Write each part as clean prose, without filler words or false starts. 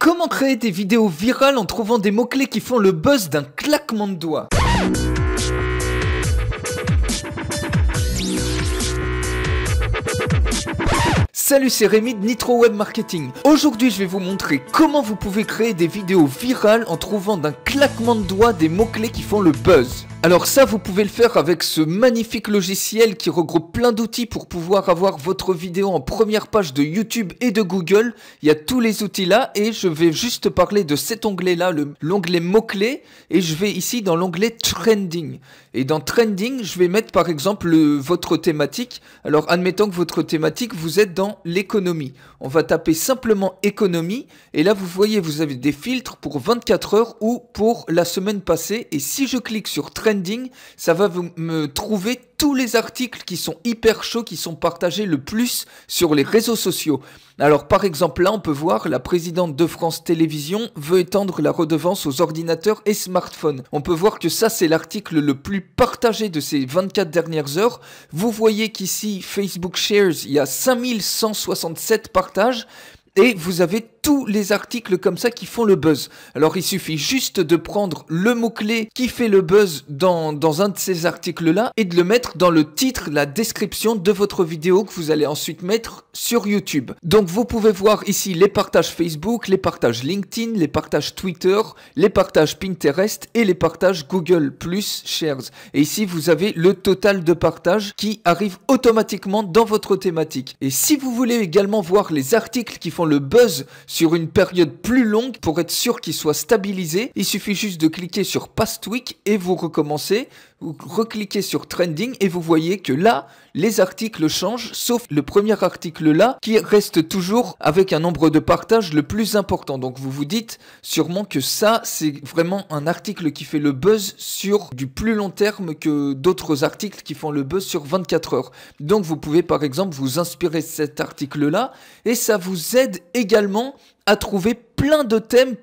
Comment créer des vidéos virales en trouvant des mots-clés qui font le buzz d'un claquement de doigts? Salut, c'est Rémi de Nitro Web Marketing. Aujourd'hui, je vais vous montrer comment vous pouvez créer des vidéos virales en trouvant d'un claquement de doigts des mots-clés qui font le buzz. Alors ça, vous pouvez le faire avec ce magnifique logiciel qui regroupe plein d'outils pour pouvoir avoir votre vidéo en première page de YouTube et de Google. Il y a tous les outils là et je vais juste parler de cet onglet-là, l'onglet mots-clés, et je vais ici dans l'onglet Trending. Et dans Trending, je vais mettre par exemple votre thématique. Alors admettons que votre thématique, vous êtes dans l'économie. On va taper simplement économie et là vous voyez, vous avez des filtres pour 24 heures ou pour la semaine passée. Et si je clique sur Trending, ça va me trouver tous les articles qui sont hyper chauds, qui sont partagés le plus sur les réseaux sociaux. Alors par exemple là on peut voir la présidente de France Télévisions veut étendre la redevance aux ordinateurs et smartphones. On peut voir que ça c'est l'article le plus partagé de ces 24 dernières heures. Vous voyez qu'ici Facebook Shares il y a 5167 partages. Et vous avez tous les articles comme ça qui font le buzz. Alors il suffit juste de prendre le mot-clé qui fait le buzz dans un de ces articles-là et de le mettre dans le titre, la description de votre vidéo que vous allez ensuite mettre sur YouTube. Donc vous pouvez voir ici les partages Facebook, les partages LinkedIn, les partages Twitter, les partages Pinterest et les partages Google Plus Shares. Et ici vous avez le total de partages qui arrive automatiquement dans votre thématique. Et si vous voulez également voir les articles qui font le buzz sur une période plus longue pour être sûr qu'il soit stabilisé, il suffit juste de cliquer sur Past Week et vous recommencez, vous recliquez sur Trending et vous voyez que là, les articles changent, sauf le premier article là qui reste toujours avec un nombre de partages le plus important. Donc vous vous dites sûrement que ça, c'est vraiment un article qui fait le buzz sur du plus long terme que d'autres articles qui font le buzz sur 24 heures. Donc vous pouvez par exemple vous inspirer de cet article là et ça vous aide également à trouver plein de thèmes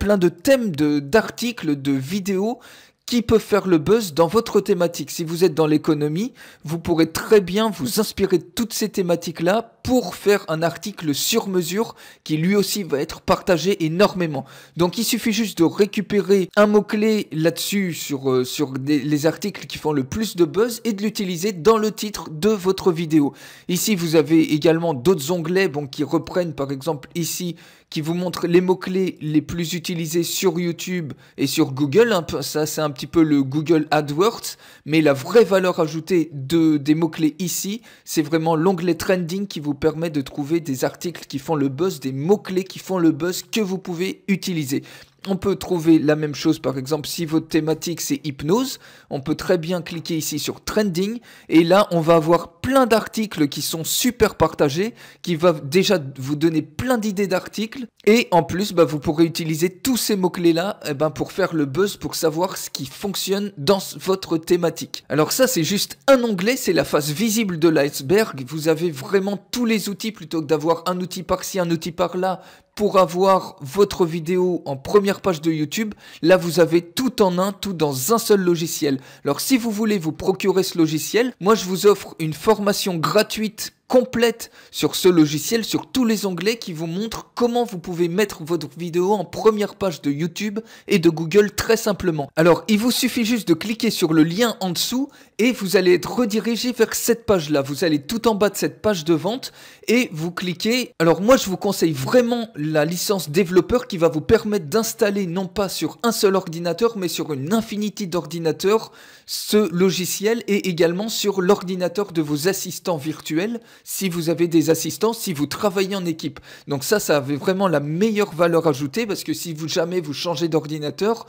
d'articles, de vidéos qui peuvent faire le buzz dans votre thématique. Si vous êtes dans l'économie, vous pourrez très bien vous inspirer de toutes ces thématiques-là pour faire un article sur mesure qui lui aussi va être partagé énormément. Donc il suffit juste de récupérer un mot-clé là-dessus sur les articles qui font le plus de buzz et de l'utiliser dans le titre de votre vidéo. Ici vous avez également d'autres onglets qui reprennent par exemple ici, qui vous montrent les mots-clés les plus utilisés sur YouTube et sur Google. Ça c'est un petit peu le Google AdWords, mais la vraie valeur ajoutée des mots-clés ici, c'est vraiment l'onglet Trending qui vous permet de trouver des articles qui font le buzz, des mots-clés qui font le buzz que vous pouvez utiliser. On peut trouver la même chose par exemple si votre thématique c'est hypnose, on peut très bien cliquer ici sur Trending et là on va avoir plein d'articles qui sont super partagés, qui va déjà vous donner plein d'idées d'articles et en plus vous pourrez utiliser tous ces mots-clés là pour faire le buzz, pour savoir ce qui fonctionne dans votre thématique. Alors ça c'est juste un onglet, c'est la face visible de l'iceberg, vous avez vraiment tous les outils plutôt que d'avoir un outil par-ci, un outil par-là pour avoir votre vidéo en première page de YouTube. Là vous avez tout en un, tout dans un seul logiciel. Alors si vous voulez vous procurer ce logiciel, moi je vous offre une formation gratuite complète sur ce logiciel, sur tous les onglets qui vous montrent comment vous pouvez mettre votre vidéo en première page de YouTube et de Google très simplement. Alors il vous suffit juste de cliquer sur le lien en dessous et vous allez être redirigé vers cette page là. Vous allez tout en bas de cette page de vente et vous cliquez. Alors moi je vous conseille vraiment la licence développeur qui va vous permettre d'installer non pas sur un seul ordinateur mais sur une infinité d'ordinateurs ce logiciel et également sur l'ordinateur de vos assistants virtuels si vous avez des assistants, si vous travaillez en équipe. Donc ça avait vraiment la meilleure valeur ajoutée parce que si jamais vous changez d'ordinateur,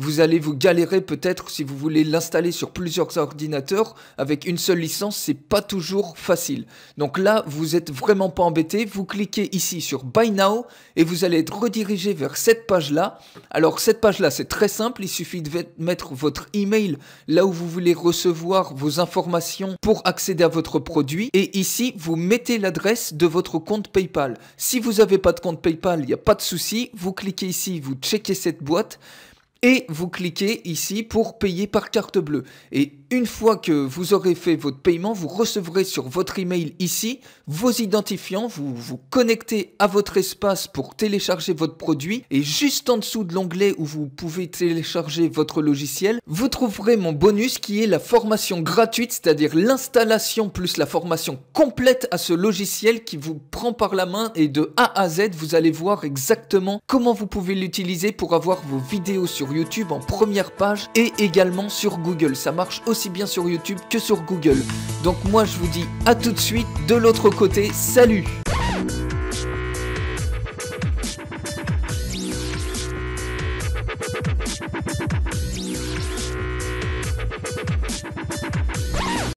vous allez vous galérer peut-être si vous voulez l'installer sur plusieurs ordinateurs. Avec une seule licence, c'est pas toujours facile. Donc là, vous êtes vraiment pas embêté. Vous cliquez ici sur Buy Now et vous allez être redirigé vers cette page-là. Alors cette page-là, c'est très simple. Il suffit de mettre votre email là où vous voulez recevoir vos informations pour accéder à votre produit. Et ici, vous mettez l'adresse de votre compte PayPal. Si vous n'avez pas de compte PayPal, il n'y a pas de souci. Vous cliquez ici, vous checkez cette boîte. et vous cliquez ici pour payer par carte bleue. Et une fois que vous aurez fait votre paiement, vous recevrez sur votre email ici vos identifiants, vous vous connectez à votre espace pour télécharger votre produit et juste en dessous de l'onglet où vous pouvez télécharger votre logiciel, vous trouverez mon bonus qui est la formation gratuite, c'est-à-dire l'installation plus la formation complète à ce logiciel qui vous prend par la main et de A à Z, vous allez voir exactement comment vous pouvez l'utiliser pour avoir vos vidéos sur YouTube en première page et également sur Google. Ça marche aussi bien sur YouTube que sur Google. Donc moi je vous dis à tout de suite de l'autre côté, salut!